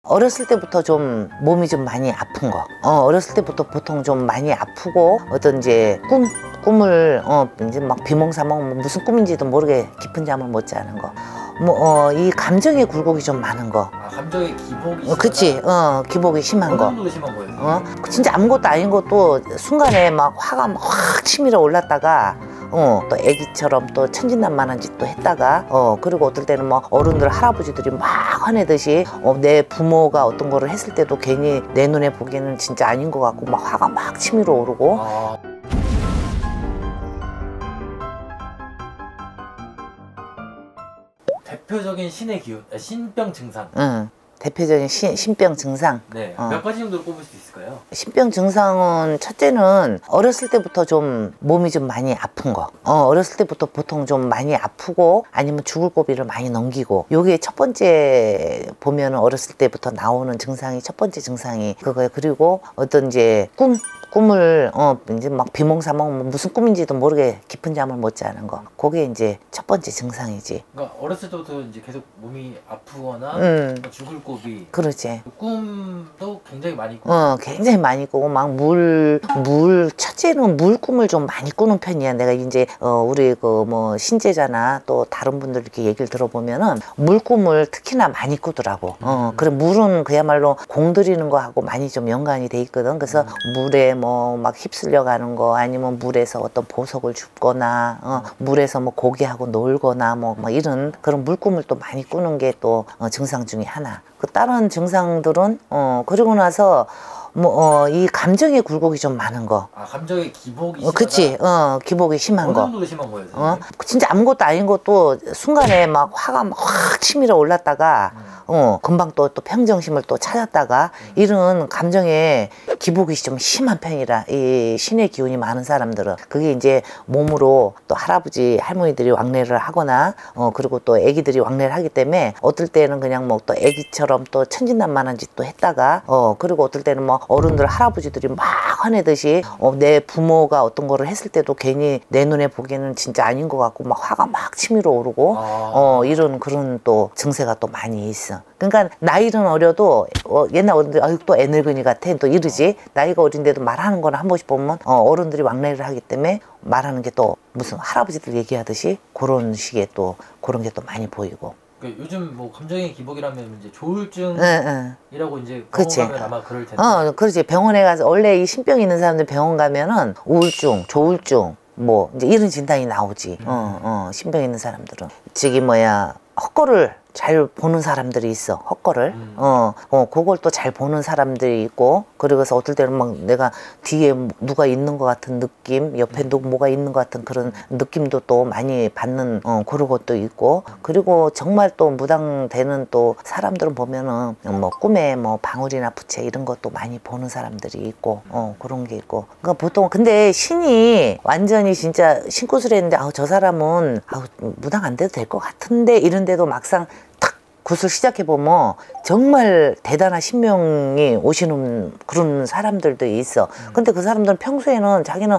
어렸을 때부터 좀 몸이 좀 많이 아픈 거. 어렸을 때부터 보통 좀 많이 아프고 어떤 이제 꿈을 이제 막 비몽사몽 무슨 꿈인지도 모르게 깊은 잠을 못 자는 거. 이 감정의 굴곡이 좀 많은 거. 아, 감정의 기복이 심하다? 그치. 기복이 심한 거. 어느 정도 심한 거예요? 진짜 아무것도 아닌 것도 순간에 막 화가 막 확 치밀어 올랐다가 또 애기처럼 또 천진난만한 짓도 했다가 그리고 어떨 때는 뭐 어른들 할아버지들이 막 화내듯이 내 부모가 어떤 거를 했을 때도 괜히 내 눈에 보기에는 진짜 아닌 것 같고 막 화가 막 치밀어 오르고. 대표적인 신의 기운, 신병 증상. 대표적인 신병 증상. 네, 몇 가지 정도로 꼽을 수 있을까요? 신병 증상은 첫째는 어렸을 때부터 좀 몸이 좀 많이 아픈 거. 어렸을 때부터 보통 좀 많이 아프고 아니면 죽을 고비를 많이 넘기고. 요게 첫 번째 보면은 어렸을 때부터 나오는 증상이 첫 번째 증상이 그거예요. 그리고 어떤 이제 꿈을 이제 막 비몽사몽 무슨 꿈인지도 모르게 깊은 잠을 못 자는 거. 그게 이제 첫 번째 증상이지. 그러니까 어렸을 때부터 이제 계속 몸이 아프거나 죽을 고비. 그렇지. 꿈도 굉장히 많이 꾸고. 굉장히 많이 꾸고 막 첫째는 물 꿈을 좀 많이 꾸는 편이야. 내가 이제 우리 그 뭐 신제자나 또 다른 분들 이렇게 얘기를 들어보면은 물 꿈을 특히나 많이 꾸더라고. 그래 물은 그야말로 공들이는 거하고 많이 좀 연관이 돼 있거든. 그래서 물에 뭐 막 휩쓸려 가는 거 아니면 물에서 어떤 보석을 줍거나 물에서 뭐 고기하고 놀거나 뭐 이런 그런 물꿈을 또 많이 꾸는 게 또 증상 중에 하나. 그 다른 증상들은 그러고 나서 이 감정의 굴곡이 좀 많은 거. 아, 감정의 기복이 심하다? 그치. 기복이 심한 거. 어느 정도 심한 거예요? 진짜 아무것도 아닌 것도 순간에 막 화가 막 확 치밀어 올랐다가 금방 또 평정심을 또 찾았다가 이런 감정의 기복이 좀 심한 편이라 이 신의 기운이 많은 사람들은 그게 이제 몸으로 또 할아버지 할머니들이 왕래를 하거나 그리고 또 애기들이 왕래를 하기 때문에 어떨 때는 그냥 뭐 또 애기처럼 또 천진난만한 짓도 했다가 그리고 어떨 때는 뭐 어른들 할아버지들이 막 화내듯이 내 부모가 어떤 거를 했을 때도 괜히 내 눈에 보기에는 진짜 아닌 것 같고 막 화가 막 치밀어 오르고 이런 그런 또 증세가 또 많이 있어. 그러니까 나이는 어려도 옛날 어른들이 아유 또 애 늙은이 같아 또 이러지. 나이가 어린데도 말하는 거는 한 번씩 보면 어른들이 왕래를 하기 때문에 말하는 게 또 무슨 할아버지들 얘기하듯이 그런 식의 또 그런 게 또 많이 보이고. 그러니까 요즘 뭐 감정의 기복이라면 이제 조울증이라고 이제 병원 가면 아마 그럴 텐데. 그렇지. 병원에 가서 원래 이 신병 있는 사람들 병원 가면은 우울증, 조울증 뭐 이제 이런 진단이 나오지. 신병 있는 사람들은 저기 헛거를 잘 보는 사람들이 있어. 헛거를 그걸 또 잘 보는 사람들이 있고 그리고서 어떨 때는 막 내가 뒤에 누가 있는 것 같은 느낌 옆에 뭐가 있는 것 같은 그런 느낌도 또 많이 받는 그런 것도 있고 그리고 정말 또 무당되는 또 사람들은 보면은 뭐 꿈에 뭐 방울이나 부채 이런 것도 많이 보는 사람들이 있고 그런 게 있고 그러니까 보통 근데 신이 완전히 진짜 신굿을 했는데 저 사람은 무당 안 돼도 될 것 같은데 이런데도 막상 굿을 시작해보면 정말 대단한 신명이 오시는 그런 사람들도 있어. 근데 그 사람들은 평소에는 자기는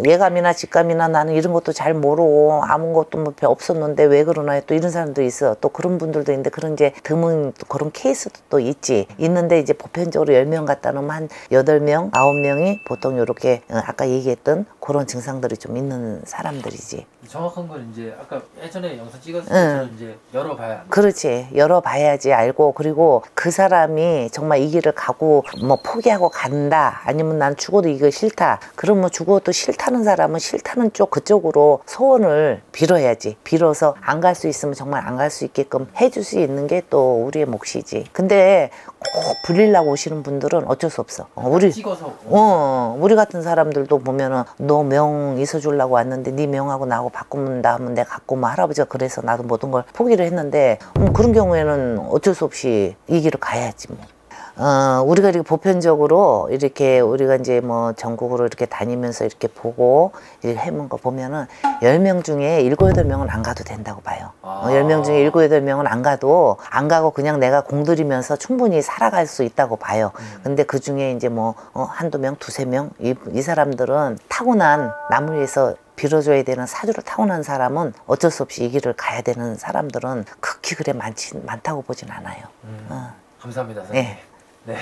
예감이나 직감이나 나는 이런 것도 잘 모르고 아무것도 뭐 없었는데 왜 그러나 또 이런 사람도 있어. 또 그런 분들도 있는데 그런 이제 드문 그런 케이스도 또 있지. 있는데 이제 보편적으로 10명 갖다 놓으면 한 8명, 9명이 보통 이렇게 아까 얘기했던 그런 증상들이 좀 있는 사람들이지. 정확한 건 이제 아까 예전에 영상 찍었을 때 이제 열어봐야. 그렇지. 열어봐야지 알고 그리고 그 사람이 정말 이 길을 가고 뭐 포기하고 간다 아니면 난 죽어도 이거 싫다 그러면 죽어도 싫다는 사람은 싫다는 쪽 그쪽으로 소원을 빌어야지. 빌어서 안 갈 수 있으면 정말 안 갈 수 있게끔 해줄 수 있는 게 또 우리의 몫이지. 근데 꼭 불리려고 오시는 분들은 어쩔 수 없어. 우리 같은 사람들도 보면은 너 명 있어주려고 왔는데 네 명하고 나하고 바꾼다 하면 내가 갖고 뭐 할아버지가 그래서 나도 모든 걸 포기를 했는데 그런 경우에는 어쩔 수 없이 이 길을 가야지 뭐. 우리가 이렇게 보편적으로 이렇게 우리가 이제 뭐 전국으로 이렇게 다니면서 이렇게 보고 이렇게 해본 거 보면은 10명 중에 7, 8명은 안 가도 된다고 봐요. 10명 중에 7, 8명은 안 가고 그냥 내가 공들이면서 충분히 살아갈 수 있다고 봐요. 근데 그 중에 이제 뭐 한두 명, 두세 명 이 사람들은 타고난 나무 위에서 빌어줘야 되는 사주를 타고난 사람은 어쩔 수 없이 이 길을 가야 되는 사람들은 극히 그래 많다고 보진 않아요. 감사합니다, 선생님. 네.